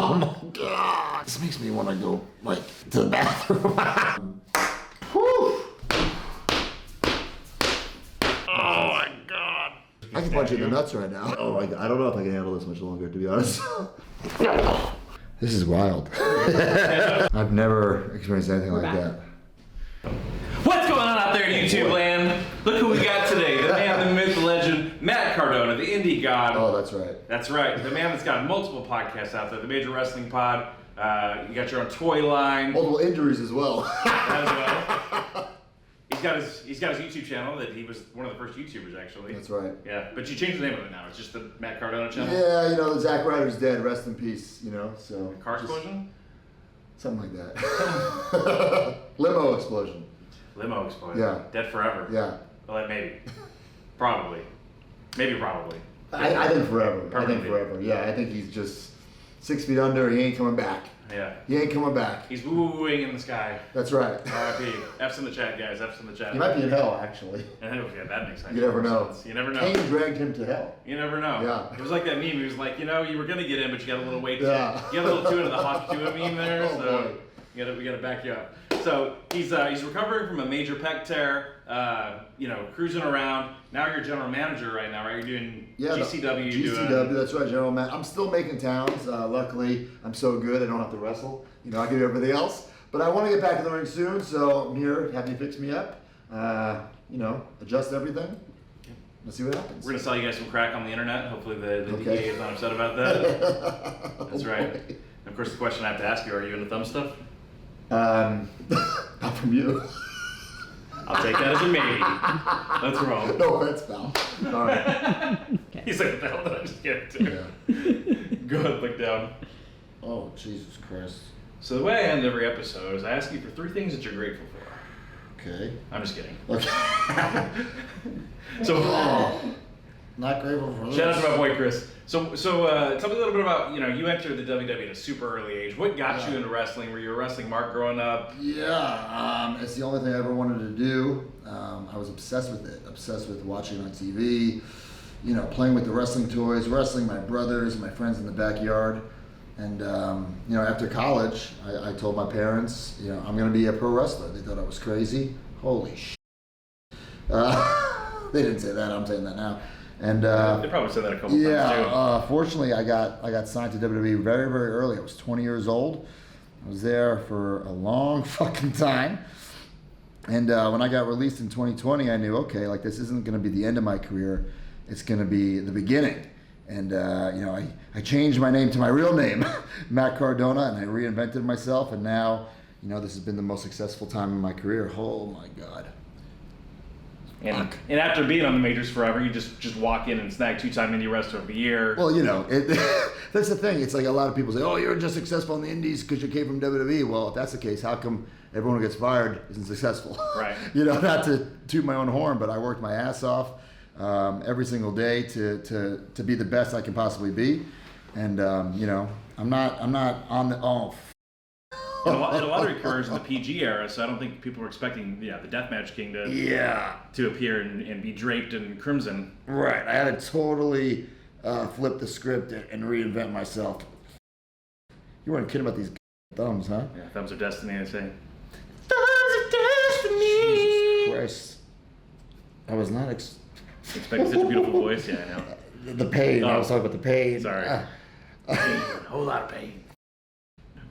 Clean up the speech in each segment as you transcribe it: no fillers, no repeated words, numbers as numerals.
Oh my God. This makes me want to go, like, to the bathroom. Whew. Oh my God. I can punch you in the nuts right now. Oh my God. I don't know if I can handle this much longer, to be honest. This is wild. I've never experienced anything like that. What's going on out there in YouTube land? Look who we got today. The man, the myth, the legend, Matt Cardona, the indie god. Oh, that's right. That's right. The man that's got multiple podcasts out there. The Major Wrestling Pod. You got your own toy line. Multiple injuries as well. As well. He's got his YouTube channel that he was one of the first YouTubers actually. That's right. Yeah, but you changed the name of it now. It's just the Matt Cardona channel. Yeah, you know, Zack Ryder's dead. Rest in peace. You know, so. Car explosion. Something like that. Limo explosion. Limo explosion. Yeah. Dead forever. Yeah. Well, maybe. Probably. Maybe probably. I think forever. I think Permanently. forever. Yeah, I think he's just 6 feet under. He ain't coming back. Yeah. He ain't coming back. He's woo-wooing in the sky. That's right. R.I.P. F's in the chat, guys. F's in the chat. He might be in hell, actually. Yeah, that makes sense. You never know. You never know. Cain dragged him to hell. You never know. Yeah. It was like that meme. He was like, you know, you were gonna get in, but you got a little weight. Yeah. You got a little too into the Hawk Tua meme there. Oh, So boy. we gotta back you up. So he's recovering from a major pec tear. You know, cruising around. Now you're general manager right now, right? You're doing GCW. GCW, that's right, general man. I'm still making towns. Luckily, I'm so good I don't have to wrestle. You know, I can do everything else. But I want to get back to the ring soon, so I'm here. Have you fix me up? You know, adjust everything. Let's see what happens. We're gonna sell you guys some crack on the internet. Hopefully the Okay. DEA is not upset about that. That's Oh, right. boy. And of course, the question I have to ask you: are you into thumb stuff? Not from you. I'll take that as a maybe. Let's roll. No offense, pal. All right. He's like, what the hell did I just get to? Yeah. Go ahead, look down. Oh, Jesus Christ. So the way I end every episode is I ask you for 3 things that you're grateful for. Okay. I'm just kidding. Okay. So, Not grateful for this. shout out to my boy Chris. So tell me a little bit about, you know, you entered the WWE at a super early age. What got you into wrestling? Were you a wrestling mark growing up? Yeah, it's the only thing I ever wanted to do. I was obsessed with it, obsessed with watching on TV, you know, playing with the wrestling toys, wrestling my brothers and my friends in the backyard. And, you know, after college, I told my parents, you know, I'm going to be a pro wrestler. They thought I was crazy. Holy shit. They didn't say that, I'm saying that now. And They probably said that a couple times too. yeah, fortunately, I got signed to WWE very, very early. I was 20 years old. I was there for a long fucking time. And when I got released in 2020, I knew, okay, like this isn't going to be the end of my career. It's going to be the beginning. And you know, I changed my name to my real name, Matt Cardona, and I reinvented myself. And now, you know, this has been the most successful time in my career. Oh my God. And after being on the majors forever, you just walk in and snag 2-time indie wrestler of the year. Well, you know, that's the thing. It's like a lot of people say, oh, you're just successful in the indies because you came from WWE. Well, if that's the case, how come everyone who gets fired isn't successful? Right. You know, not to toot my own horn, but I worked my ass off every single day to be the best I can possibly be. And, you know, I'm not on the, And a lot of it occurs in the PG era, so I don't think people were expecting the Deathmatch King to appear and be draped in crimson. Right. I had to totally flip the script and reinvent myself. You weren't kidding about these thumbs, huh? Yeah, thumbs of destiny, I say. Thumbs of destiny! Jesus Christ. I was not Expecting such a beautiful voice, yeah, I know. the pain. I was talking about the pain. Sorry. A whole lot of pain.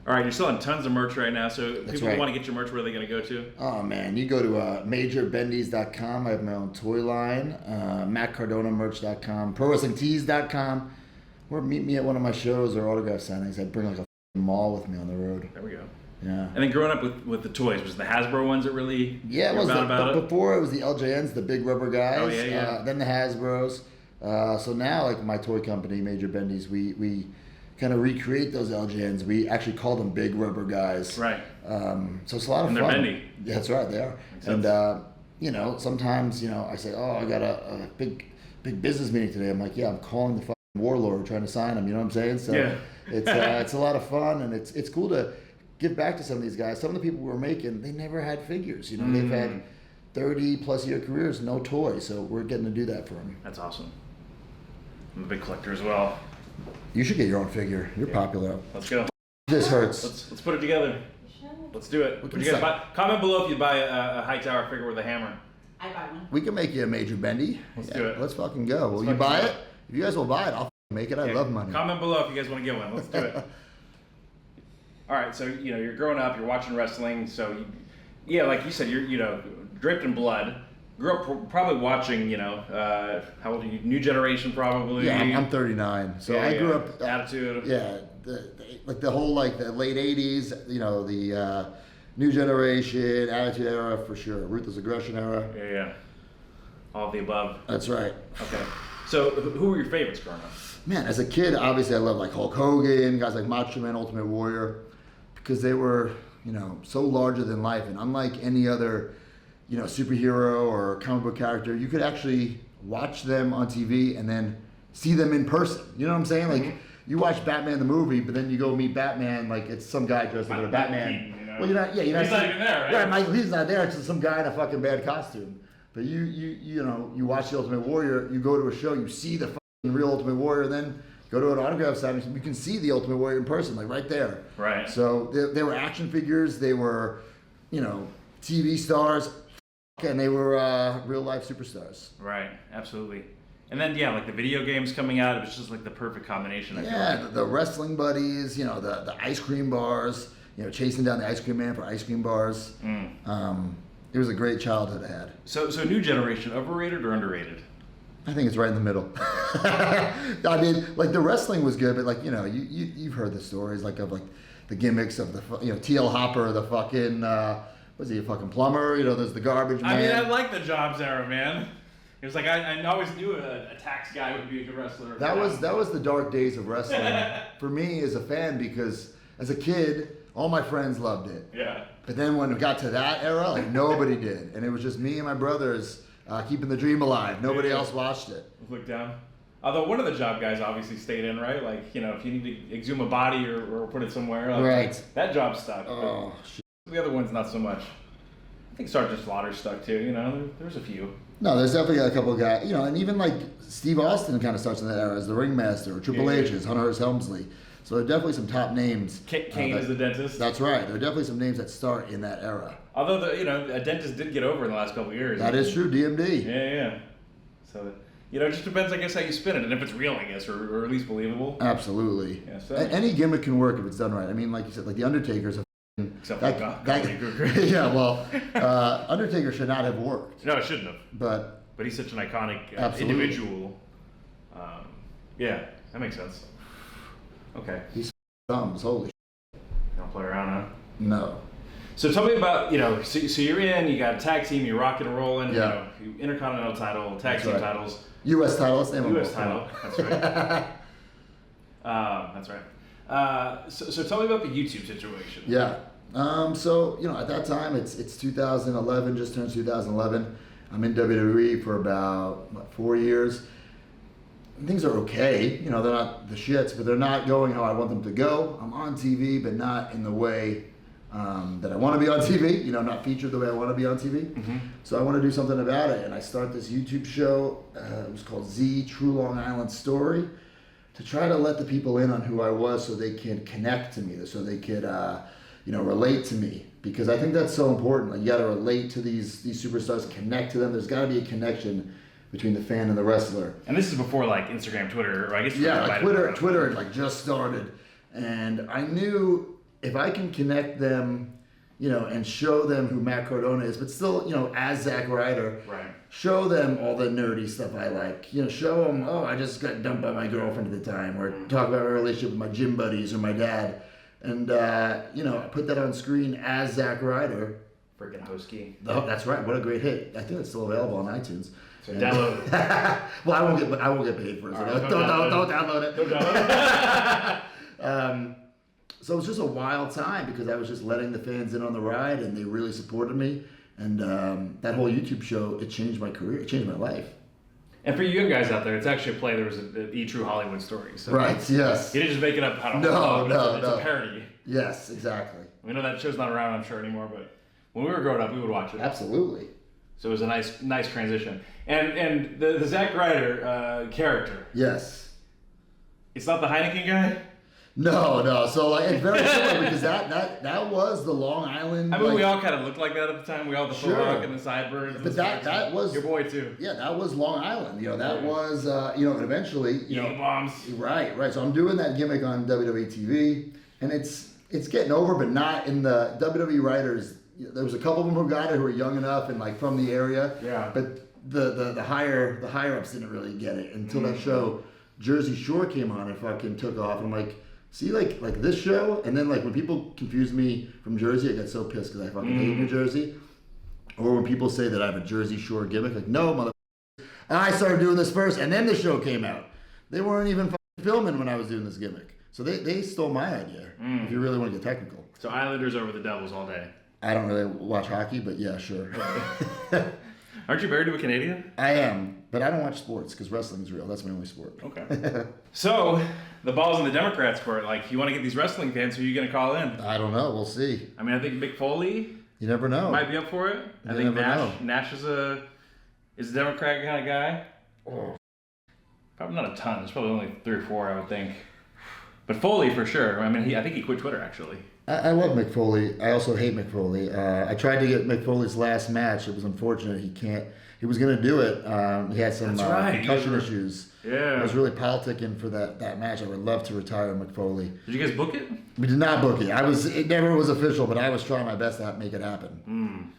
All right, you're selling tons of merch right now, so That's people right. want to get your merch, where are they going to go to? Oh man, you go to majorbendies.com. I have my own toy line. MattCardonaMerch.com. ProWrestlingTees.com. Or meet me at one of my shows or autograph signings. I bring like a mall with me on the road. There we go. Yeah. And then growing up with the toys, was the Hasbro ones that really Yeah, it were was about it? before it was the LJNs, the big rubber guys. Oh, yeah. Then the Hasbros. So now, like my toy company, Major Bendies, we kind of recreate those LJNs. We actually call them big rubber guys. Right. So it's a lot of And fun. they're bendy. Yeah, that's right, they are. Makes And sense. you know, sometimes I say, oh, I got a big business meeting today. I'm like, yeah, I'm calling the fucking warlord trying to sign him. You know what I'm saying? So Yeah. it's a lot of fun, and it's cool to give back to some of these guys. Some of the people we're making, they never had figures. You know, they've had 30+ year careers, no toys. So we're getting to do that for them. That's awesome. I'm a big collector as well. You should get your own figure. You're popular. Let's go. This hurts. Let's put it together. Let's do it. Would you guys buy? Comment below if you buy a Hightower figure with a hammer. I buy one. We can make you a Major Bendy. Let's do it. Let's fucking go. Will you buy it? If you guys will buy it, I'll make it. I love money. Comment below if you guys want to get one. Let's do it. All right, so you're growing up, you're watching wrestling, so like you said, you're draped in blood. Grew up probably watching, how old are you? New Generation probably. Yeah, I'm 39, so I grew up. Attitude. Yeah, the whole the late '80s, the New Generation, Attitude Era for sure, Ruthless Aggression Era. Yeah. All of the above. That's right. Okay. So who were your favorites growing up? Man, as a kid, obviously I loved Hulk Hogan, guys like Macho Man, Ultimate Warrior, because they were, so larger than life, and unlike any other, superhero or comic book character, you could actually watch them on TV and then see them in person. You know what I'm saying? Mm-hmm. You watch Batman the movie, but then you go meet Batman, it's some guy dressed up in a Batman. Well, you're not he's not even there, right? Right, he's not there. It's just some guy in a fucking bad costume. But you watch the Ultimate Warrior. You go to a show, you see the fucking real Ultimate Warrior, then go to an autograph signing. You can see the Ultimate Warrior in person, right there. Right. So they were action figures. They were, TV stars, and they were real life superstars. Right. Absolutely. And then the video games coming out, it was just the perfect combination. The wrestling buddies, the ice cream bars, chasing down the ice cream man for ice cream bars. It was a great childhood I had. So New Generation, overrated or underrated? I think it's right in the middle. I mean, the wrestling was good, but you've heard the stories of the gimmicks of the TL Hopper, the fucking was he a fucking plumber? There's the garbage man. I mean, I like the Jobs era, man. It was I always knew a tax guy would be a good wrestler. That was the dark days of wrestling for me as a fan, because as a kid, all my friends loved it. Yeah. But then when it got to that era, nobody did, and it was just me and my brothers keeping the dream alive. Nobody else watched it. Look down. Although one of the job guys obviously stayed in, right? If you need to exhume a body or put it somewhere, right? That job stuck. Oh shit. The other one's not so much. I think Sergeant Slaughter stuck too. There's a few. No, there's definitely a couple of guys. And even Steve Austin kind of starts in that era as the ringmaster, or Triple H as Hunter S. Helmsley. So there are definitely some top names. Kane is the dentist. That's right. There are definitely some names that start in that era. Although a dentist did get over in the last couple of years. That is true. DMD. Yeah. So it just depends, I guess, how you spin it, and if it's real, I guess, or at least believable. Absolutely. Yeah, so. Any gimmick can work if it's done right. I mean, like you said, the Undertaker's a except yeah. Well, Undertaker should not have worked. No, it shouldn't have. But he's such an iconic individual. Yeah, that makes sense. Okay. He's thumbs. Holy shit. Don't play around, huh? No. So tell me about, so you're in, you got a tag team, you're rocking and rolling, yeah. Intercontinental title, tag team titles. U.S. title, let's name U.S. title, that's right. That's right. So tell me about the YouTube situation. Yeah. So, at that time, it's 2011, just turned 2011. I'm in WWE for about, 4 years. Things are okay. They're not the shits, but they're not going how I want them to go. I'm on TV, but not in the way that I want to be on TV. Not featured the way I want to be on TV. Mm-hmm. So I want to do something about it, and I start this YouTube show. It was called Z True Long Island Story, to try to let the people in on who I was, so they can connect to me, so they could, relate to me. Because I think that's so important. You got to relate to these superstars, connect to them. There's got to be a connection between the fan and the wrestler. And this is before Instagram, Twitter, or I guess Twitter had just started, and I knew if I can connect them, and show them who Matt Cardona is, but still, as Zack Ryder, right? Show them all the nerdy stuff I like. Show them, I just got dumped by my girlfriend at the time, or talk about my relationship with my gym buddies or my dad, and I put that on screen as Zack Ryder. Freaking Hosky. That's right. What a great hit! I think it's still available on iTunes. So download. Well, I won't get paid for it. So right, don't download it. Don't download it. So it was just a wild time, because I was just letting the fans in on the ride, and they really supported me. And that whole YouTube show, it changed my career. It changed my life. And for you young guys out there, it's actually a play. There was an E! True Hollywood Story. So right. Yes. You didn't just make it up. No. It's a parody. Yes. Exactly. We know that show's not around, I'm sure, anymore, but when we were growing up, we would watch it. Absolutely. So it was a nice transition. And the Zack Ryder character. Yes. It's not the Heineken guy? No. So like it's very similar because that was the Long Island. I mean, like, we all kind of looked like that at the time. We all had the Sure. mohawk and the sideburns. But that was your boy too. Yeah, that was Long Island. That was and eventually bombs. Right. So I'm doing that gimmick on WWE TV, and it's getting over, but not in the WWE writers. There was a couple of them who got it who were young enough and like from the area. Yeah. But the higher ups didn't really get it until that show Jersey Shore came on and fucking took off. I'm like, see, like this show, and then like when people confuse me from Jersey, I get so pissed because I fucking hate New Jersey. Or when people say that I have a Jersey Shore gimmick, like no, mother. I started doing this first, and then the show came out. They weren't even fucking filming when I was doing this gimmick, so they stole my idea. If you really want to get technical. So Islanders over the Devils all day. I don't really watch hockey, but yeah, sure. Aren't you married to a Canadian? I am, but I don't watch sports because wrestling's real. That's my only sport. Okay. So the ball's in the Democrats' court. Like, you want to get these wrestling fans, who are you going to call in? I don't know. We'll see. I mean, I think Mick Foley You never know. might be up for it. I You think never know. Nash is a Democrat kind of guy. Oh. Probably not a ton. There's probably only 3 or 4, I would think. But Foley for sure. I mean, I think he quit Twitter actually. I love Mick Foley. I also hate Mick Foley. I tried to get Mick Foley's last match. It was unfortunate. He was going to do it. He had some That's right. concussion issues. Yeah. I was really politicking for that match. I would love to retire Mick Foley. Did you guys book it? We did not book it. It never was official, but I was trying my best to make it happen.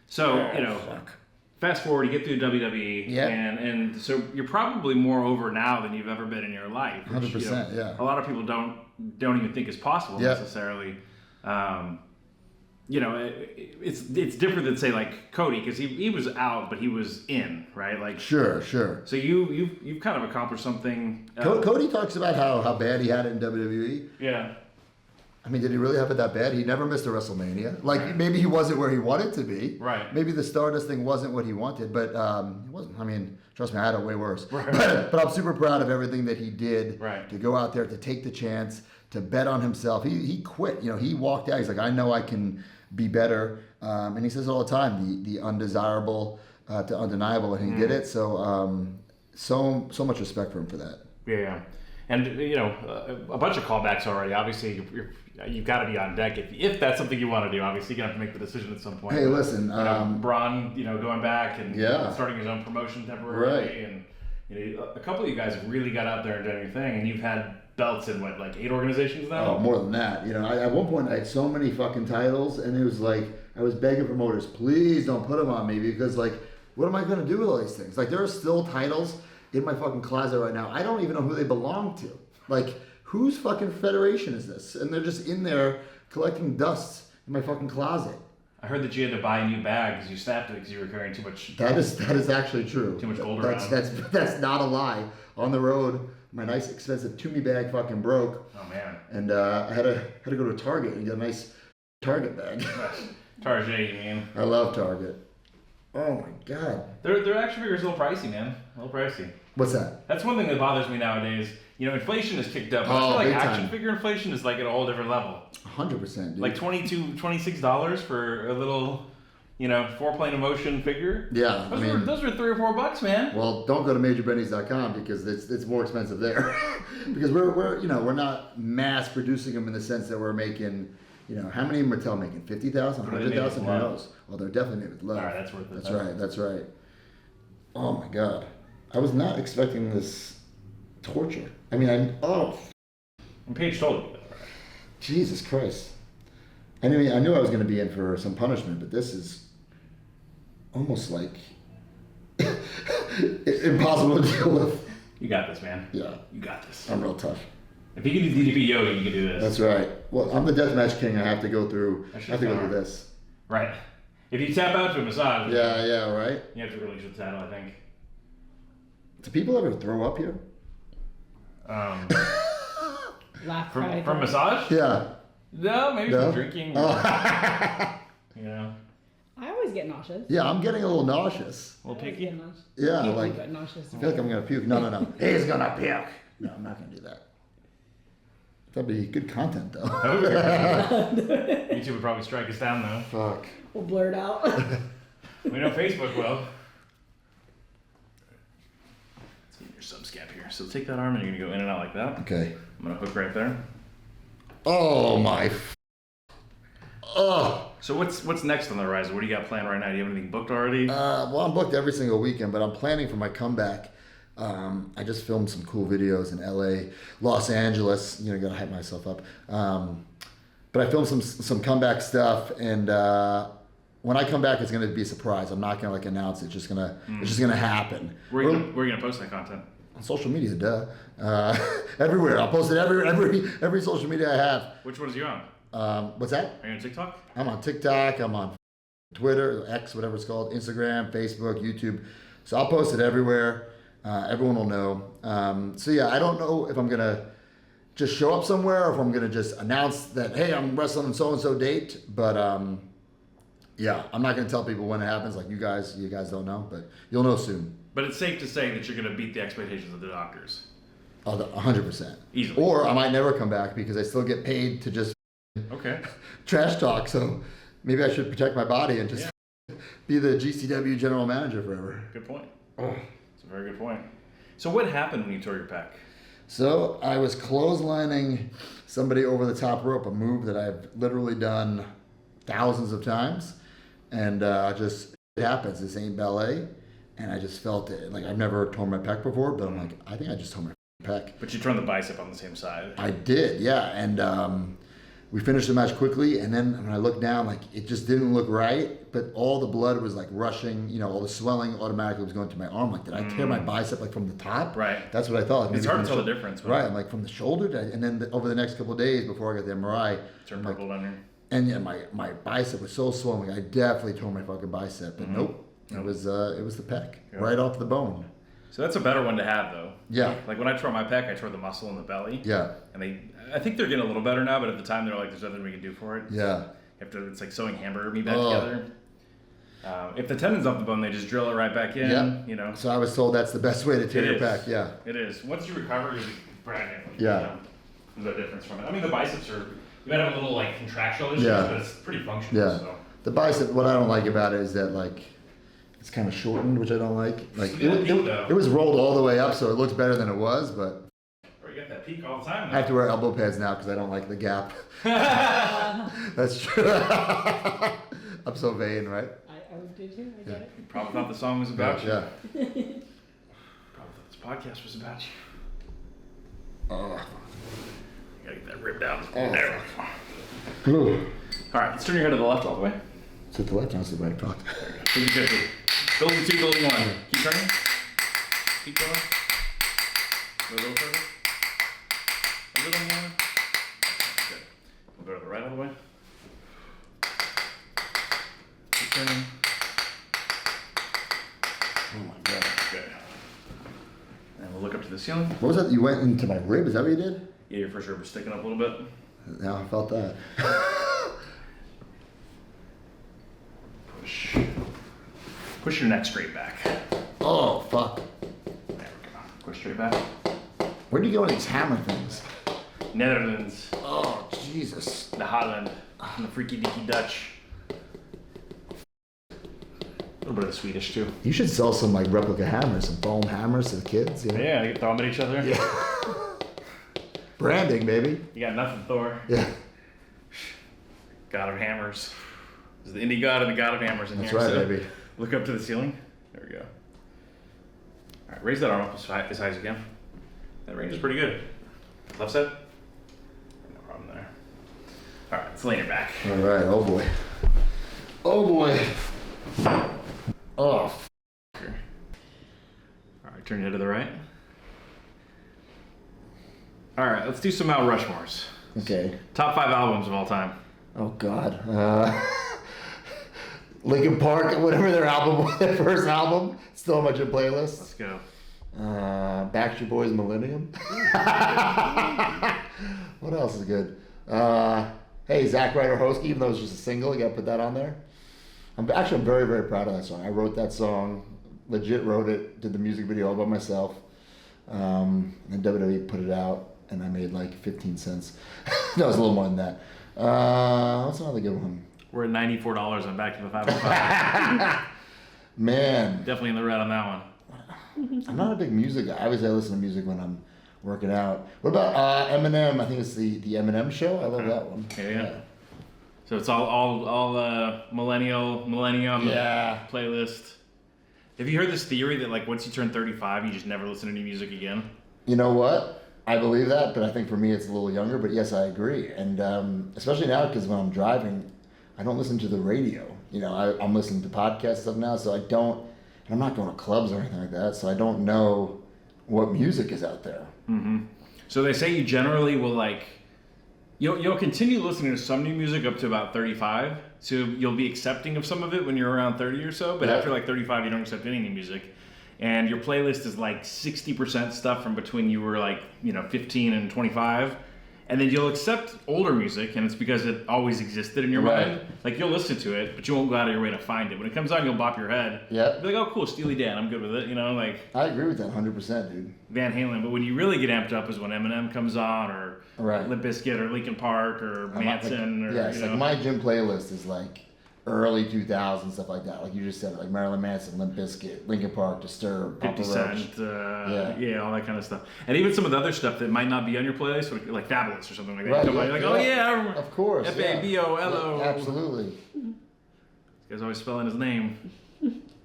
So, Fuck. fast forward, you get through WWE, Yeah. and so you're probably more over now than you've ever been in your life. Which, 100%, yeah. A lot of people don't even think is possible Yeah. necessarily. It's different than say like Cody, because he was out, but he was in, right? Like Sure. So you've kind of accomplished something. Cody talks about how bad he had it in WWE. Yeah. I mean, did he really have it that bad? He never missed a WrestleMania. Like, maybe he wasn't where he wanted to be. Right. Maybe the Stardust thing wasn't what he wanted, but he wasn't. I mean, trust me, I had it way worse. Right. But I'm super proud of everything that he did. Right. To go out there, to take the chance, to bet on himself. He quit. He walked out. He's like, I know I can be better. And he says it all the time, the undesirable to undeniable, and he did it. So, so much respect for him for that. Yeah. And a bunch of callbacks already. Obviously, you've got to be on deck if that's something you want to do. Obviously, you're gonna have to make the decision at some point. Hey, listen, Braun, going back and Yeah. starting his own promotion temporarily, Right. and a couple of you guys have really got out there and done your thing, and you've had belts in what, like 8 organizations now? Oh, more than that. At one point I had so many fucking titles, and it was like I was begging promoters, please don't put them on me, because like, what am I gonna do with all these things? Like, there are still titles in my fucking closet right now. I don't even know who they belong to. Like, whose fucking federation is this? And they're just in there collecting dust in my fucking closet. I heard that you had to buy a new bag because you snapped it because you were carrying too much. That is actually true. Too much gold that's, around. That's not a lie. On the road, my nice expensive Toomey bag fucking broke. Oh man. And I had to go to Target and get a nice Target bag. Target, you mean? I love Target. Oh my god. Their action figures a little pricey, man. A little pricey. What's that? That's one thing that bothers me nowadays. Inflation has kicked up. Oh, I feel like big action time. figure inflation is like at a whole different level. 100%, dude. Like $26 for a little, 4-plane emotion figure. Yeah, Those are $3 or $4, man. Well, don't go to majorbennies.com because it's more expensive there. Because we're not mass producing them in the sense that we're making, how many of them Mattel making? 50,000, 100,000? Who knows? Well, they're definitely made with love. All right, that's worth it. That's right. Oh my god. I was not expecting this torture. I mean, And Paige told you that, right? Jesus Christ. I knew I was going to be in for some punishment, but this is almost like impossible to deal with. You got this, man. Yeah. You got this. I'm real tough. If you can do DDP Yoga, you can do this. That's right. Well, I'm the deathmatch king. I have to go through this. Right. If you tap out to a massage, Yeah, right? you have to release the title, I think. Do people ever throw up here? Laugh From massage? Yeah. No, maybe No? from drinking. Oh. I always get nauseous. Yeah, I'm getting a little nauseous. A little I always picky. get nauseous. Yeah, Puke, like, but nauseous. I feel like I'm going to puke. No. He's going to puke. No, I'm not going to do that. That'd be good content, though. YouTube would probably strike us down, though. Fuck. We'll blur it out. We know Facebook will. Let's get your subscap here. So take that arm and you're gonna go in and out like that. Okay. I'm gonna hook right there. Oh my. Oh. So what's next on the horizon? What do you got planned right now? Do you have anything booked already? Well, I'm booked every single weekend, but I'm planning for my comeback. I just filmed some cool videos in LA, Los Angeles. You know, gotta hype myself up. But I filmed some comeback stuff, and when I come back, it's gonna be a surprise. I'm not gonna like announce it. It's just gonna happen. Where are you gonna post that content? On social media, duh. Everywhere. I'll post it every social media I have. Which one is you on? What's that? Are you on TikTok? I'm on TikTok. I'm on Twitter, X, whatever it's called, Instagram, Facebook, YouTube. So I'll post it everywhere. Everyone will know. So yeah, I don't know if I'm gonna just show up somewhere or if I'm gonna just announce that, hey, I'm wrestling on so-and-so date. But yeah, I'm not gonna tell people when it happens. Like you guys don't know, but you'll know soon. But it's safe to say that you're gonna beat the expectations of the doctors. Oh, 100%. Easily. Or I might never come back because I still get paid to just Okay. trash talk. So maybe I should protect my body and just be the GCW general manager forever. Good point. It's a very good point. So what happened when you tore your pec? So I was clotheslining somebody over the top rope, a move that I've literally done thousands of times, and just it happens. This ain't ballet, and I just felt it. Like I've never torn my pec before, but I'm like, I think I just tore my pec. But you turned the bicep on the same side. I did, yeah, and we finished the match quickly, and then when I looked down, like it just didn't look right, but all the blood was like rushing, you know, all the swelling automatically was going to my arm. Like, did I tear my bicep like from the top? Right. That's what I thought. Like, It's hard to tell the difference. Right, I'm like from the shoulder, and then over the next couple of days before I got the MRI, Turn like, purple down here. and yeah, my bicep was so swollen. Like I definitely tore my fucking bicep, but nope, it was the pec, right off the bone. So that's a better one to have, though. Yeah. Like when I tore my pec, I tore the muscle in the belly. Yeah. And I think they're getting a little better now, but at the time they're like, there's nothing we can do for it. Yeah. It's like sewing hamburger meat back together. If the tendon's off the bone, they just drill it right back in. Yeah. You know. So I was told that's the best way to tear your pec. Yeah. It is. Once you recover, you're bragging. Yeah. You know, there's no difference from it. I mean, the biceps are. You might have a little like contractual issues, Yeah. but it's pretty functional. Yeah. So. The bicep. What I don't like about it is that like it's kind of shortened, which I don't like. Like it was rolled all the way up, so it looks better than it was, but. Or you got that peak all the time. I have to wear elbow pads now because I don't like the gap. That's true. I'm so vain, right? I would do too. I get it. You probably thought the song was about you. Yeah. Probably thought this podcast was about you. Oh. You gotta get that rib down. Oh. There. Ooh. All right, let's turn your head to the left all the way. To the left, not to the right. Talk. 50-50. Building 2, building 1. Keep turning. Keep going. Go a little further. A little more. Good. We'll go to the right all the way. Keep turning. Oh my god. Good. And we'll look up to the ceiling. What was that? You went into my rib? Is that what you did? Yeah, your first rib was sticking up a little bit. Yeah, I felt that. Push. Push your neck straight back. Oh fuck. There we go. Push straight back. Where do you go with these hammer things? Netherlands. Oh Jesus. The Holland. And the Freaky Deaky Dutch. A little bit of the Swedish too. You should sell some like replica hammers, some foam hammers to the kids. You know? Yeah, you can throw them at each other. Yeah. Branding, baby. You got nothing, Thor. Yeah. God of hammers. There's the indie god and the god of hammers in That's here. right, So baby. Look up to the ceiling. There we go. All right, raise that arm up as high as you can. That range is pretty good. Left side. No problem there. All right, let's lay your back. All right. Oh boy. Oh boy. Oh. Here. All right, turn your head to the right. All right, let's do some Mount Rushmores. Okay. Top 5 albums of all time. Oh God. Linkin Park, whatever their album was, their first album, still on my gym playlist. Let's go. Backstreet Boys, Millennium. What else is good? Hey, Zack Ryder Hosky, even though it's just a single, you gotta put that on there. I'm very, very proud of that song. I wrote that song, legit wrote it, did the music video all by myself. And WWE put it out, and I made like 15 cents. No, it was a little more than that. What's another good one? We're at $94 on Back to the 505. Man. Definitely in the red on that one. I'm not a big music guy. Obviously, I listen to music when I'm working out. What about Eminem? I think it's the Eminem show. I love that one. Yeah. So it's all millennium playlist. Have you heard this theory that like once you turn 35, you just never listen to new music again? You know what? I believe that, but I think for me it's a little younger. But yes, I agree. And especially now, because when I'm driving, I don't listen to the radio. You know, I'm listening to podcast stuff now, so I don't. And I'm not going to clubs or anything like that, so I don't know what music is out there. Mm-hmm. So they say you generally will like. You'll continue listening to some new music up to about 35, so you'll be accepting of some of it when you're around 30 or so, but after like 35 you don't accept any new music, and your playlist is like 60% stuff from between you were like 15 and 25, and then you'll accept older music, and it's because it always existed in your mind. Like you'll listen to it, but you won't go out of your way to find it. When it comes on, you'll bop your head. Yeah. Be like, oh cool, Steely Dan, I'm good with it. Like. I agree with that 100%, dude. Van Halen, but when you really get amped up is when Eminem comes on, or Limp Bizkit, or Linkin Park, or Manson, like my gym playlist is like early 2000s stuff like that. Like you just said, like Marilyn Manson, Limp Bizkit, Linkin Park, Disturbed, 50 Cent, all that kind of stuff. And even some of the other stuff that might not be on your playlist, like Fabulous or something like that. Right, you come on, you're like, oh yeah, I remember. Of course. Fabolo. Absolutely. This guy's always spelling his name.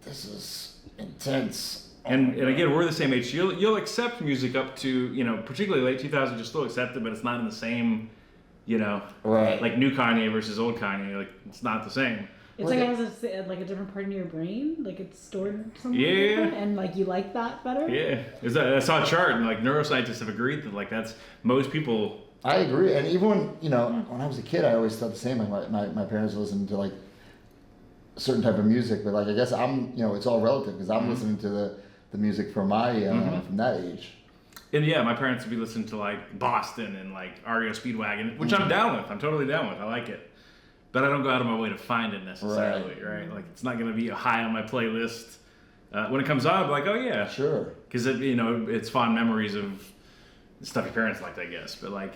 This is intense. And again, we're the same age. You'll accept music up to, particularly late 2000s, you'll still accept it, but it's not in the same, like new Kanye versus old Kanye. Like, it's not the same. It's like it has a different part in your brain, like it's stored something different, and like you like that better. Yeah, I saw a chart, and like neuroscientists have agreed that like that's most people. I agree, and even when I was a kid, I always thought the same. Like my parents listened to like a certain type of music, but like I guess I'm it's all relative because I'm listening to the music from my from that age. And yeah, my parents would be listening to like Boston and like REO Speedwagon, which I'm down with. I'm totally down with. I like it. But I don't go out of my way to find it necessarily, right? Like it's not going to be high on my playlist. When it comes on, I'll be like, oh yeah. Sure. Because it's fond memories of stuff your parents liked, I guess. But like,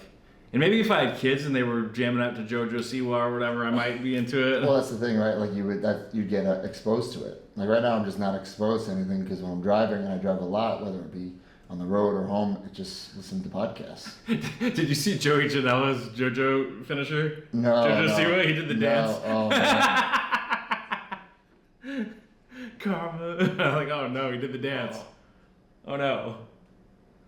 and maybe if I had kids and they were jamming out to JoJo Siwa or whatever, I might be into it. Well, that's the thing, right? Like you'd get exposed to it. Like right now, I'm just not exposed to anything because when I'm driving, and I drive a lot, whether it be on the road or home, I just listen to podcasts. Did you see Joey Janela's JoJo finisher? No. JoJo Siwa, he did the dance. Oh, man. Karma. I'm like, oh no, he did the dance. Oh no.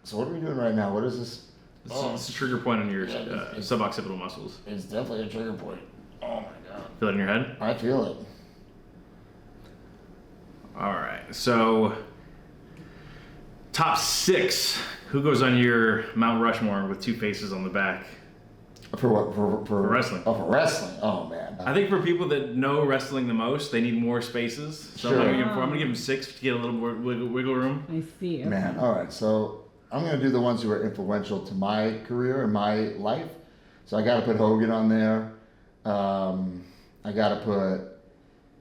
So what are we doing right now? What is this? It's a trigger point on your suboccipital muscles. It's definitely a trigger point. Oh my god. Feel it in your head? I feel it. All right. So, top 6. Who goes on your Mount Rushmore with 2 faces on the back? For what? For wrestling. Oh, for wrestling. Oh man. I think for people that know wrestling the most, they need more spaces. So Sure. I'm gonna give them 6 to get a little more wiggle room. I see. Man. All right. So I'm gonna do the ones who are influential to my career and my life. So I got to put Hogan on there. I got to put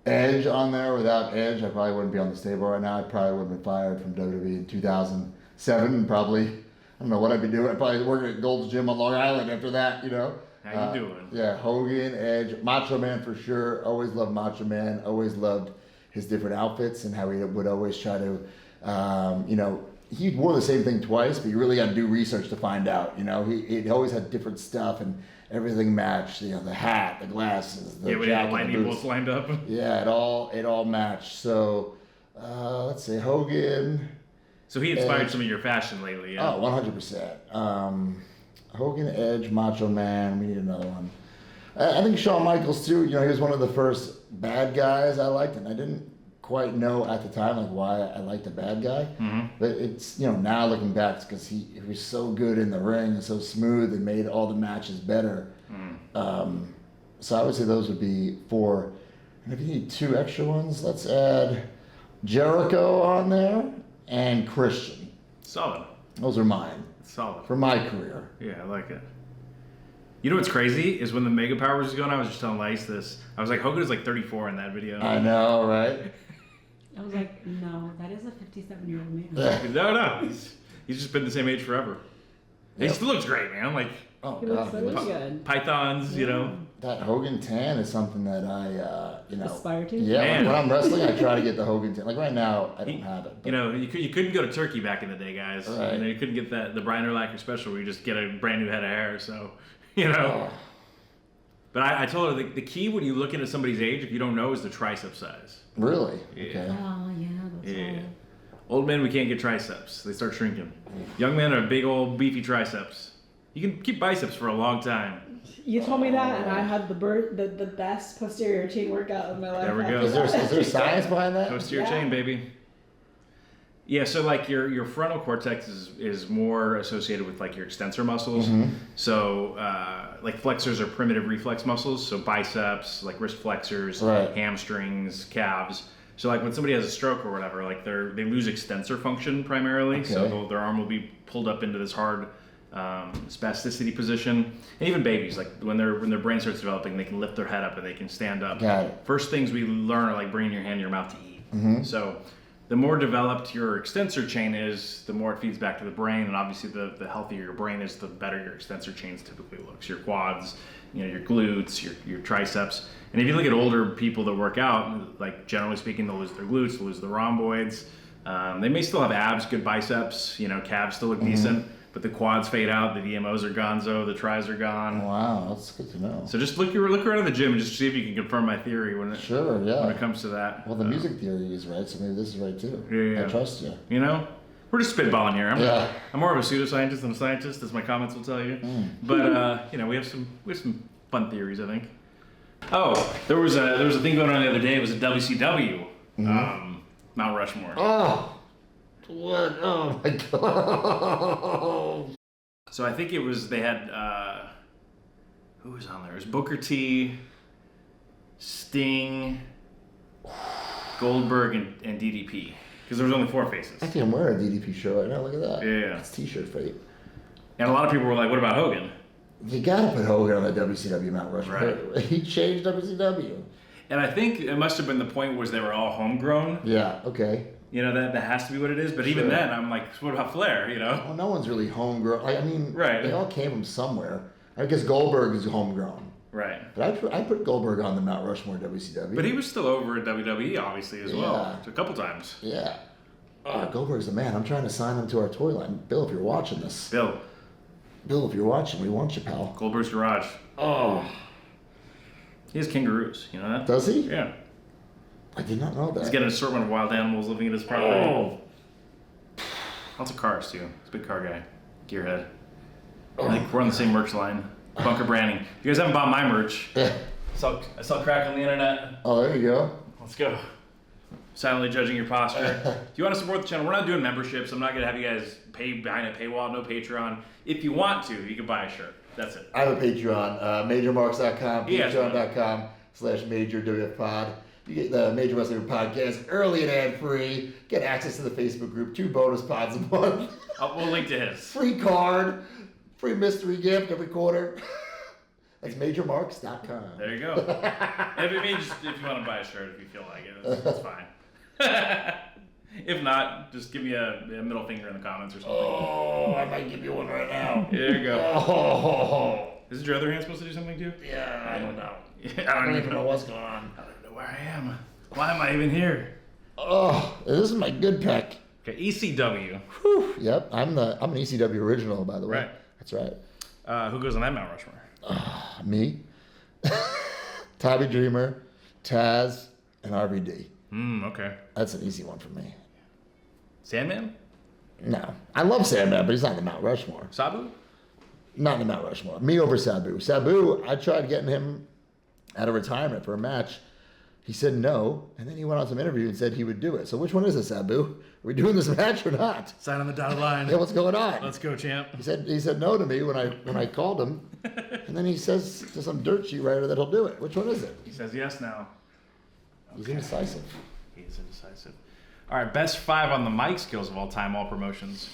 Edge on there. Without Edge, I probably wouldn't be on the stable right now. I probably would have been fired from WWE in 2007 and probably, I don't know what I'd be doing. I'd probably work at Gold's Gym on Long Island after that, How you doing? Yeah, Hogan, Edge, Macho Man for sure. Always loved Macho Man. Always loved his different outfits and how he would always try to, he wore the same thing twice, but you really got to do research to find out. He always had different stuff and everything matched. The hat, the glasses, the jacket, lightning the boots. bolts lined up. Yeah, it all matched. So let's say Hogan. So he inspired some of your fashion lately. Yeah. Oh, 100%. Hogan, Edge, Macho Man. We need another one. I think Shawn Michaels too. He was one of the first bad guys I liked, and I didn't quite know at the time like why I liked a bad guy. Mm-hmm. But it's now looking back, it's because he was so good in the ring and so smooth and made all the matches better. Mm. So I would say those would be 4. And if you need 2 extra ones, let's add Jericho on there and Christian. Solid. Those are mine Solid. for my career. Yeah, I like it. You know what's crazy is when the Mega Powers was going, I was just telling Lice this. I was like, Hogan is like 34 in that video. I know, right? I was like, no, that is a 57-year-old man. No, he's just been the same age forever. Yep. He still looks great, man. Like, Oh, He looks God. so good. Pythons, you know. That Hogan tan is something that I, Aspire to? Yeah, Man. when I'm wrestling, I try to get the Hogan tan. Like right now, I don't have it. But You know, you couldn't go to Turkey back in the day, guys. Right. You know, you couldn't get the Brian Urlacher special where you just get a brand new head of hair. So, you know. Oh. But I told her the key when you look into somebody's age, if you don't know, is the tricep size. Really? Yeah. Okay. Oh, yeah, that's Yeah. all. Old men, we can't get triceps. They start shrinking. Young men have big old beefy triceps. You can keep biceps for a long time. You told me that, and I had the best posterior chain workout of my life. There we go. Is there science behind that? Posterior Yeah. chain, baby. Yeah, so like your frontal cortex is more associated with like your extensor muscles. Mm-hmm. So like flexors are primitive reflex muscles. So biceps, like wrist flexors, Right. hamstrings, calves. So like when somebody has a stroke or whatever, like they lose extensor function primarily. Okay. So their arm will be pulled up into this hard spasticity position. And even babies, like when their brain starts developing, they can lift their head up and they can stand up. Got it. First things we learn are like bringing your hand in your mouth to eat. Mm-hmm. So the more developed your extensor chain is, the more it feeds back to the brain, and obviously the healthier your brain is, the better your extensor chains typically looks. Your quads, your glutes, your triceps. And if you look at older people that work out, like generally speaking, they'll lose their glutes, they'll lose the rhomboids. They may still have abs, good biceps, calves still look decent, but the quads fade out, the VMOs are gonzo, the tris are gone. Wow, that's good to know. So just look around the gym and just see if you can confirm my theory when Sure, yeah. when it comes to that. Well, the music theory is right, so maybe this is right too. Yeah. I trust you. We're just spitballing here. Yeah. I'm more of a pseudoscientist than a scientist, as my comments will tell you. But we have some fun theories, I think. Oh, there was a thing going on the other day. It was a WCW Mount Rushmore. Oh, what? Oh my God. So I think they had who was on there? It was Booker T, Sting, Goldberg, and DDP. Because there was only 4 faces. I think I'm wearing a DDP shirt right now. Look at that. Yeah. It's t-shirt fate. And a lot of people were like, "What about Hogan?" You gotta put Hogan on the WCW Mount Rushmore. Right. He changed WCW. And I think it must have been the point where they were all homegrown. Yeah. Okay. That has to be what it is. But even Sure. then, I'm like, what about Flair? Well, no one's really homegrown. I mean, Right. They all came from somewhere. I guess Goldberg is homegrown. Right. But I put Goldberg on the Mount Rushmore WCW. But he was still over at WWE, obviously, as well. Yeah. So a couple times. Yeah. Oh, Goldberg's the man. I'm trying to sign him to our toy line. Bill, if you're watching this. Bill, Bill, if you're watching, we want you, pal. Goldberg's Garage. Oh. He has kangaroos. You know that? Does he? Yeah. I did not know that. He's got an assortment of wild animals living in his property. Oh. Lots of cars, too. He's a big car guy. Gearhead. Oh. I think we're on the same merch line. Bunker branding. If you guys haven't bought my merch, I saw crack on the internet. Oh, there you go. Let's go. Silently judging your posture. If you want to support the channel, we're not doing memberships. I'm not going to have you guys pay behind a paywall, no Patreon. If you want to, you can buy a shirt. That's it. I have a Patreon, majormarks.com, Yeah. patreon.com/majorwfpod. You get the Major Wrestling Podcast early and ad-free. Get access to the Facebook group, 2 bonus pods a month. We'll link to his. Free card, free mystery gift every quarter. That's majormarks.com. There you go. If you want to buy a shirt, if you feel like it, that's fine. If not, just give me a middle finger in the comments or something. Oh, I might give you one right now. There you go. Oh, Isn't your other hand supposed to do something too? yeah, I don't know. I I don't even know what's going on. I don't even know where I am. Why am I even here? Oh, this is my good pec. Okay, ECW. Whew. Yep, I'm an ECW original, by the way. Right. That's right. Who goes on that Mount Rushmore? Me, Tommy Dreamer, Taz, and RVD. Okay. That's an easy one for me. Sandman? No, I love Sandman, but he's not in the Mount Rushmore. Sabu? Not in the Mount Rushmore. Me over Sabu. Sabu, I tried getting him out of retirement for a match. He said no, and then he went on some interview and said he would do it. So which one is it, Sabu? Are we doing this match or not? Sign on the dotted line. Yeah, what's going on? Let's go, champ. He said no to me when I called him, and then he says to some dirt sheet writer that he'll do it. Which one is it? He says yes now. He's indecisive. He is indecisive. All right, best 5 on the mic skills of all time, all promotions.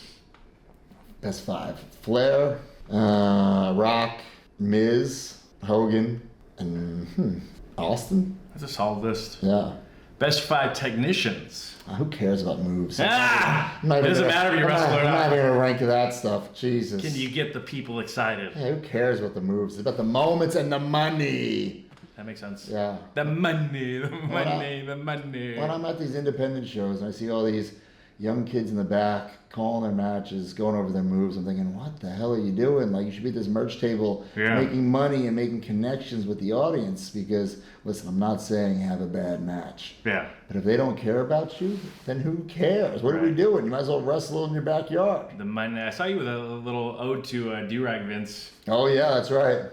Best 5: Flair, Rock, Miz, Hogan, and Austin. That's a solid list. Yeah. Best 5 technicians. Who cares about moves? It doesn't matter if you're wrestler or I'm not not. even gonna rank that stuff. Jesus. Can you get the people excited? Hey, who cares about the moves? It's about the moments and the money. That makes sense. Yeah. The money, the money. When I'm at these independent shows and I see all these young kids in the back calling their matches, going over their moves, I'm thinking, what the hell are you doing? Like, you should be at this merch table making money and making connections with the audience because, listen, I'm not saying have a bad match. Yeah. But if they don't care about you, then who cares? What are we doing? You might as well wrestle in your backyard. The money. I saw you with a little ode to D-Rag Vince. Oh, yeah, that's right.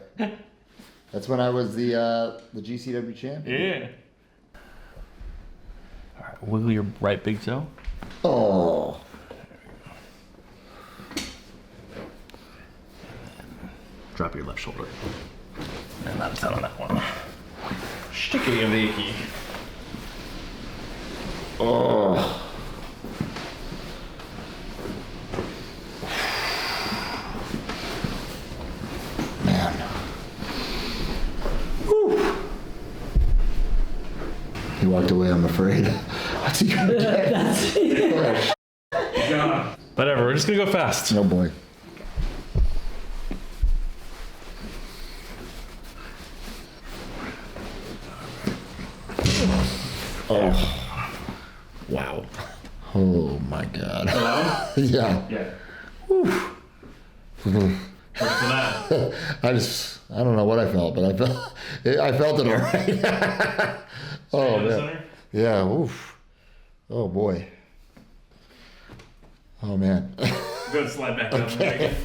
That's when I was the GCW champion. Yeah. All right, wiggle your right big toe. Oh. Drop your left shoulder. And not a ton on that one. Sticky and leaky. Oh. Man. Whew. He walked away, I'm afraid. What's he gonna get? Whatever, we're just gonna go fast. Oh boy. Oh. Wow. Oh my God. Yeah. Yeah. Whew. I don't know what I felt, but I felt it all right. Oh man. Yeah. Oof. Oh boy. Oh man. Go and slide back down. Okay.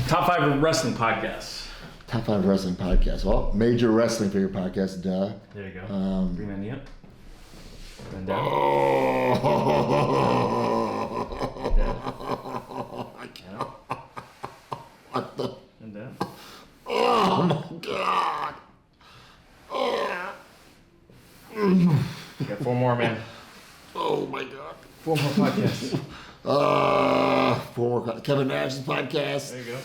Top 5 wrestling podcasts. Top 5 wrestling podcasts. Well, major wrestling figure podcast, duh. There you go. Bring that knee up. And down. Oh, I can't. What the? And down. Oh my God. You got 4 more, man. Oh my God. 4 more podcasts. 4 more. Kevin Nash's podcast. There you go.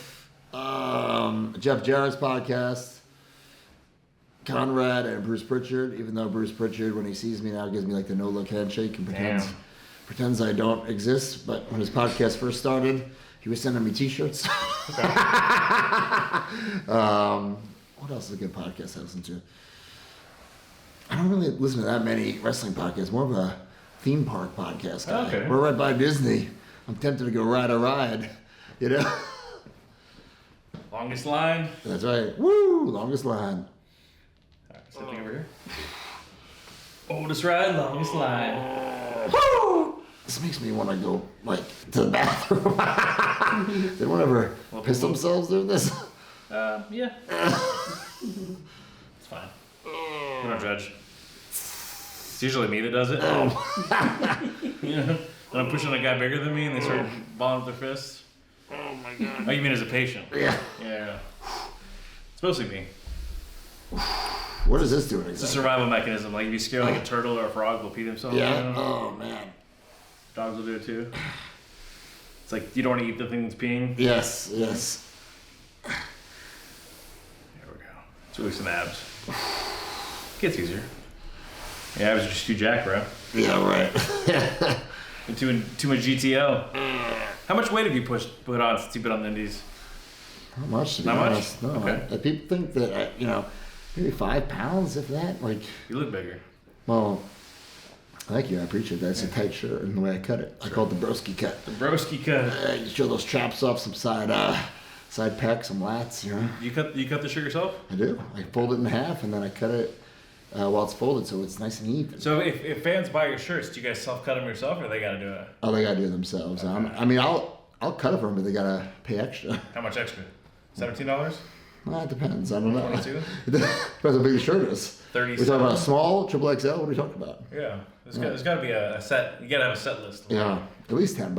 Jeff Jarrett's podcast. Conrad and Bruce Pritchard, even though Bruce Pritchard, when he sees me now, gives me like the no-look handshake and pretends I don't exist. But when his podcast first started, he was sending me T-shirts. Okay. What else is a good podcast I listen to? I don't really listen to that many wrestling podcasts. More of a theme park podcast guy. Okay. We're right by Disney. I'm tempted to go ride a ride, you know? Longest line. That's right. Woo! Longest line. Alright, something over here. Oldest ride, longest line. Woo! This makes me want to go, like, to the bathroom. Did anyone ever piss themselves doing this? Yeah. It's fine. We don't judge. It's usually me that does it. You know, when I'm pushing a guy bigger than me and they start balling up their fists. Oh my God. Oh, you mean as a patient? Yeah. Yeah. It's mostly me. What is this doing exactly? It's a survival mechanism. Like if you scare like a turtle or a frog, they'll pee themselves. Yeah. You know? Oh man. Dogs will do it too. It's like you don't want to eat the thing that's peeing. Yes. Yes. There we go. Let's release some abs. Gets easier. Yeah, abs are just too jacked, bro. Yeah. Right. And too much GTO. How much weight have you put on since you've been on the Indies? Not much, to be Not much? honest. No. Okay. People think that, maybe 5 pounds, if that. Like, You look bigger. well, thank you. I appreciate that. It's a tight shirt and the way I cut it. I call it the broski cut. The broski cut. You show those traps off, some side pecs, some lats, you know. You cut the shirt yourself? I do. I fold it in half and then I cut it while it's folded so it's nice and even. So if fans buy your shirts, do you guys self-cut them yourself or they got to do it? Oh, they gotta do it themselves. Okay. I'll cut it for them, but they gotta pay extra. How much extra? $17? Well, it depends. I don't know. 22? It depends how big the shirt is. 30. We're talking about a small, triple XL. What are we talking about? Yeah. There's got to be a set. You got to have a set list. Yeah, at least $10.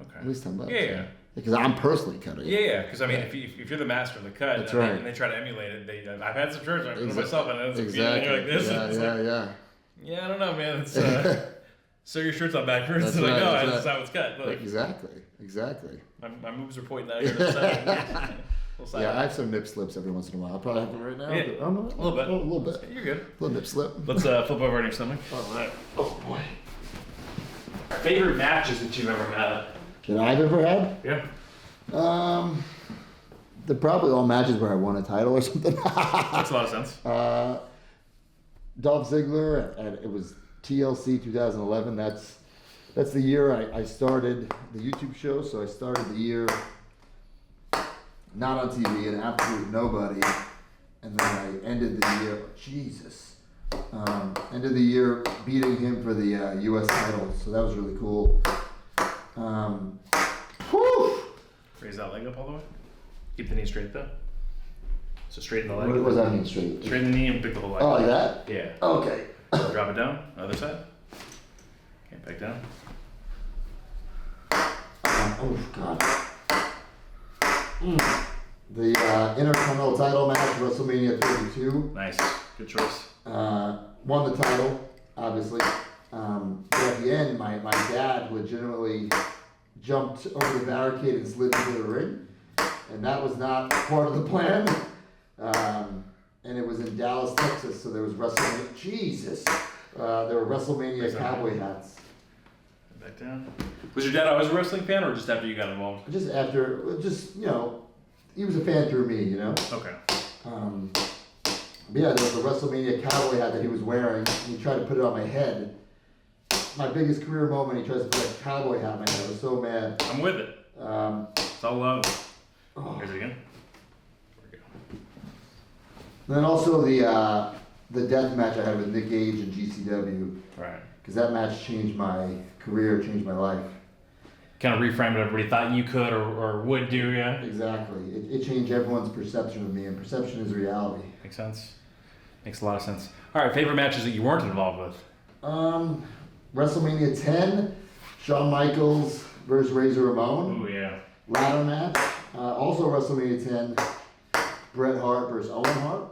Okay. At least $10. Yeah. Because I'm personally cutting it. Yeah. Because I mean, if you're the master of the cut, That's and, right. and they try to emulate it, I've had some shirts I put myself and it's Exactly. like this. Yeah, It's yeah, like, yeah. yeah, I don't know, man. It's So your shirt's on backwards. That's Like, right, no, that's that's right. how it's cut. Like, Exactly. my moves are pointing out here to the side. Yeah, I have some nip slips every once in a while. I'll probably have them right now. Yeah, Oh, no, a little bit. A little bit. You're good. A little nip slip. Let's flip over on your stomach. All right. Oh boy. Favorite matches that you've ever had? That I've ever had? Yeah. They're probably all matches where I won a title or something. Makes a lot of sense. Dolph Ziggler, and it was TLC 2011. That's the year I started the YouTube show. So I started the year not on TV, an absolute nobody, and then I ended the year. Ended the year beating him for the U.S. title. So that was really cool. Whew. Raise that leg up all the way. Keep the knee straight though. So straighten the leg. What does that mean, straight? Straighten the knee and pick the whole leg. Oh, like that? Yeah. Okay. Drop it down. Other side. Okay, back down. Oh, God. The Intercontinental title match, WrestleMania 32. Nice. Good choice. Won the title, obviously. But at the end, my dad legitimately jumped over the barricade and slid into the ring. And that was not part of the plan. And it was in Dallas, Texas, so there was WrestleMania. Jesus! There were WrestleMania cowboy hats. Back down. Was your dad always a wrestling fan, or just after you got involved? Just after, he was a fan through me, Okay. But yeah, there was a WrestleMania cowboy hat that he was wearing, and he tried to put it on my head. My biggest career moment, he tries to put a cowboy hat on my head. I was so mad. I'm with it. It's all love. Oh. Here's it again. There we go. And then also the death match I had with Nick Gage and GCW. Right. Because that match changed my career, changed my life. Kind of reframe what everybody thought you could or would do, yeah? Exactly. It changed everyone's perception of me, and perception is reality. Makes sense. Makes a lot of sense. All right, favorite matches that you weren't involved with? WrestleMania 10, Shawn Michaels versus Razor Ramon. Oh, yeah. Ladder match. Also WrestleMania 10, Bret Hart versus Owen Hart.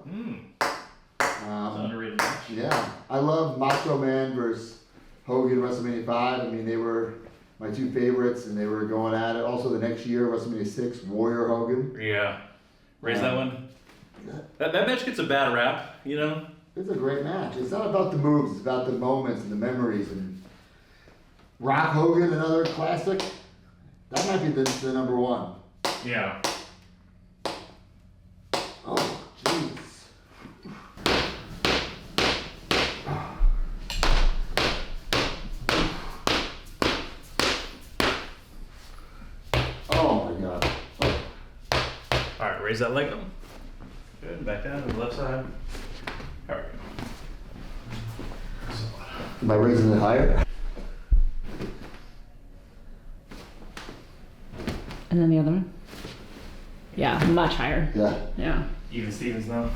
It's an underrated match. Yeah. I love Macho Man versus Hogan WrestleMania 5. I mean, they were my two favorites, and they were going at it. Also, the next year, WrestleMania 6, Warrior Hogan. Yeah. Raise that one. That match gets a bad rap, It's a great match. It's not about the moves, it's about the moments and the memories. And Rock Hogan, another classic. That might be the number one. Yeah. Oh, jeez. Oh my God. Oh. All right, raise that leg up. Good. Back down to the left side. All right. Am I raising it higher? And then the other one? Yeah, much higher. Yeah. Yeah. Even Stevens now.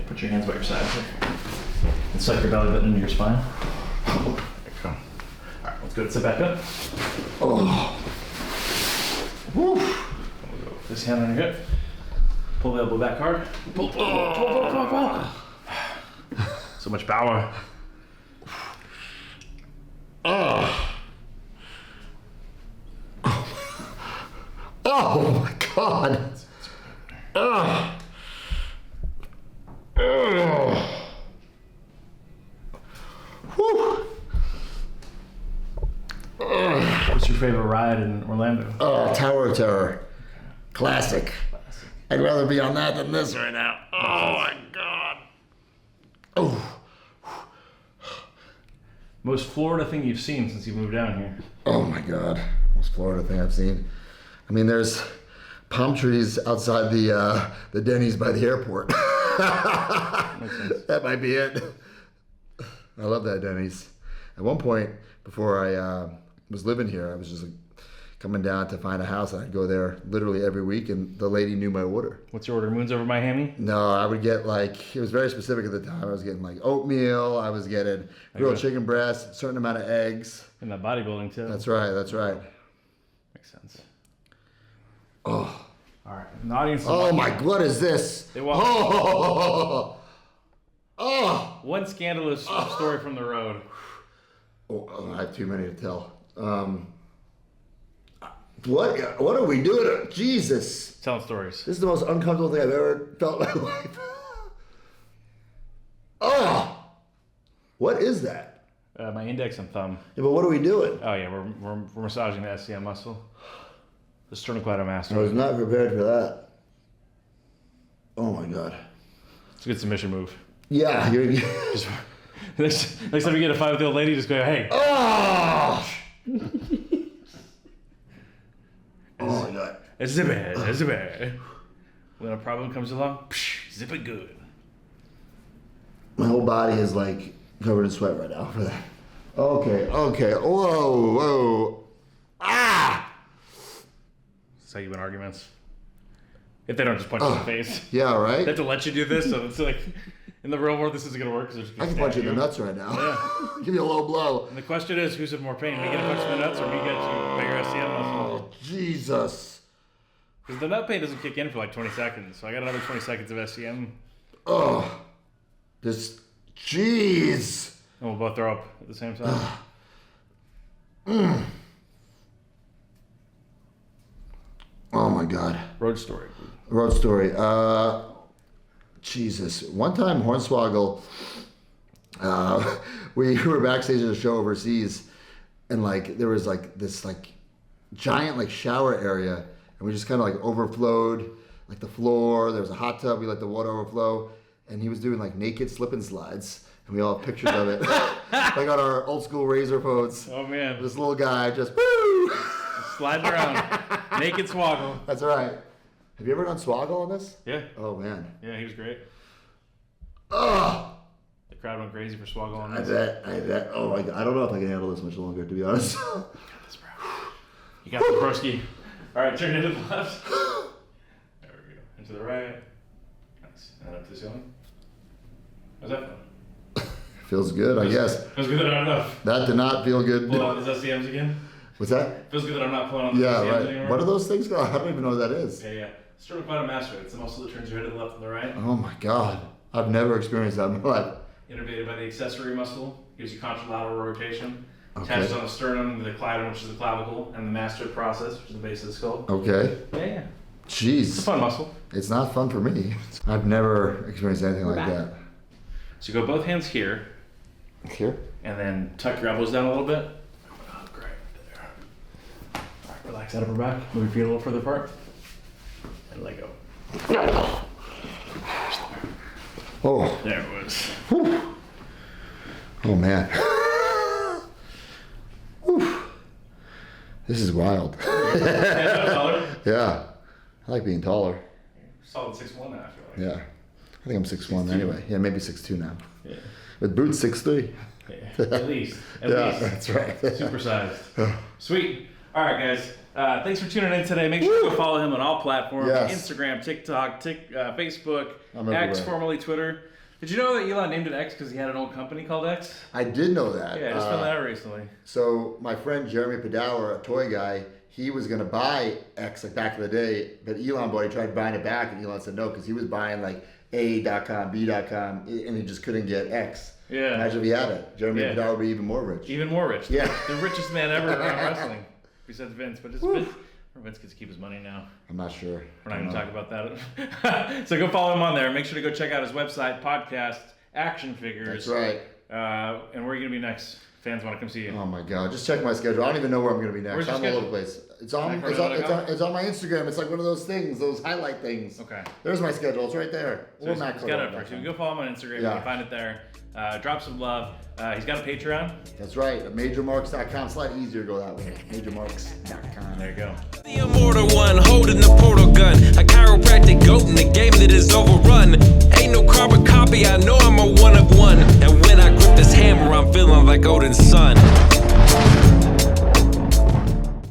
Put your hands by your sides here. And suck your belly button into your spine. There you go. All right, let's go. Sit back up. Oh. Woo. We'll go this hand on your hip. Pull the elbow back hard. Pull. So much power. Oh. Oh my God. Oh. Oh. Whew. What's your favorite ride in Orlando? Oh, Tower of Terror. Classic. I'd rather be on that than this right now. Oh my God. Oh. Most Florida thing you've seen since you moved down here? Oh my God. Most Florida thing I've seen. I mean, there's palm trees outside the Denny's by the airport. That might be it. I love that Denny's. At one point, before I was living here, I was just like coming down to find a house, and I'd go there literally every week, and the lady knew my order. What's your order? Moons over Miami? No, I would get it was very specific at the time. I was getting like oatmeal, I was getting grilled chicken breast, a certain amount of eggs. And that bodybuilding too. That's right. Makes sense. Oh. All right. The audience. Oh my, what is this? They walk. Oh. Oh. One scandalous story from the road. Oh, I have too many to tell. What are we doing? Jesus. Telling stories. This is the most uncomfortable thing I've ever felt in my life. Oh! What is that? My index and thumb. Yeah, but what are we doing? Oh yeah, we're massaging the SCM muscle. The sternocleidomastoid. I was not prepared for that. Oh my god. It's a good submission move. Yeah, you're... Just, next time you get a fight with the old lady, just go, hey. Oh! Oh my god. Zip it. When a problem comes along, zip it good. My whole body is like covered in sweat right now for that. Okay. Whoa. Ah! That's how you win arguments. If they don't just punch you in the face. Yeah, right? They have to let you do this, so it's like, in the real world, this isn't going to work. I can punch you in the nuts right now. Yeah. Give me a low blow. And the question is, who's in more pain? Me getting punched in the nuts or me getting you by your SCM muscle? Oh, Jesus. Because the nut pain doesn't kick in for like 20 seconds, so I got another 20 seconds of SCM. Oh. This. Jeez. And we'll both throw up at the same time. Oh my god. Road story. Jesus. One time, Hornswoggle, we were backstage at a show overseas, and like there was like this like giant like shower area, and we just kind of like overflowed like the floor. There was a hot tub. We let the water overflow, and he was doing like naked slip and slides, and we all have pictures of it, like on our old school Razor phones. Oh man. This little guy just woo! Sliding around. Naked Swoggle. That's right. Have you ever done Swoggle on this? Yeah. Oh man. Yeah, he was great. Oh. The crowd went crazy for Swoggle on I this. bet. Oh my god. I don't know if I can handle this much longer, to be honest. You got the broski. All right, turn it to the left. There we go. And to the right. Nice. And up to the ceiling. How's that feel? Feels good, I guess. Feels good that I'm not enough. That did not feel good. Pull out those SCMs again. What's that? Feels good that I'm not pulling on the Yeah, SCMs right. anymore. What are those things called? I don't even know what that is. Yeah. Sternocleidomastoid. It's the muscle that turns your head to the left and the right. Oh my god. I've never experienced that in my life. Innervated by the accessory muscle. Gives you contralateral rotation. Okay. Attaches on the sternum, the clitoris, which is the clavicle, and the mastoid process, which is the base of the skull. Okay. Yeah. Jeez. It's a fun muscle. It's not fun for me. I've never experienced anything like that. So you go both hands here. Here? And then tuck your elbows down a little bit. Oh, great. There. All right, relax that upper back. Move your feet a little further apart. And let go. Oh. There it was. Whew. Oh man. Whew. This is wild. Taller? Yeah. I like being taller. Solid 6'1" now, I feel like. Yeah. I think I'm 6'1" anyway. Yeah, maybe 6'2" now. Yeah. With boots 6'3". Yeah. At least. Yeah, that's right. Supersized. Sweet. All right, guys. Thanks for tuning in today. Make sure to go follow him on all platforms. Yes. Instagram, TikTok, Facebook, I'm X, everywhere. formerly Twitter. Did you know that Elon named it X because he had an old company called X? I did know that. Yeah, I just found that out recently. So my friend Jeremy Padower, a toy guy, he was going to buy X like back in the day, but Elon bought it. He tried buying it back, and Elon said no because he was buying like A.com, B.com, and he just couldn't get X. Yeah. Imagine if he had it. Jeremy Padower would be even more rich. Even more rich. Yeah. The richest man ever around wrestling. Besides Vince. But it's Vince gets to keep his money now. I'm not sure. We're not going to talk about that. So go follow him on there. Make sure to go check out his website, podcast, action figures. That's right. And where are you going to be next? Fans want to come see you. Oh my God! Just check my schedule. I don't even know where I'm going to be next. Where's your I'm all over schedule? the place. It's on my Instagram. It's like one of those things, those highlight things. Okay. There's my schedule. It's right there. So he's got it for you. Go follow him on Instagram. Yeah. You can find it there. Drop some love. He's got a Patreon. That's right. MajorMarks.com. It's a lot easier to go that way. MajorMarks.com. There you go. The immortal one holding the portal gun, a chiropractic goat in the game that is overrun. Ain't no carbon copy, I know I'm a one of one. And when I grip this hammer, I'm feeling like Odin's son.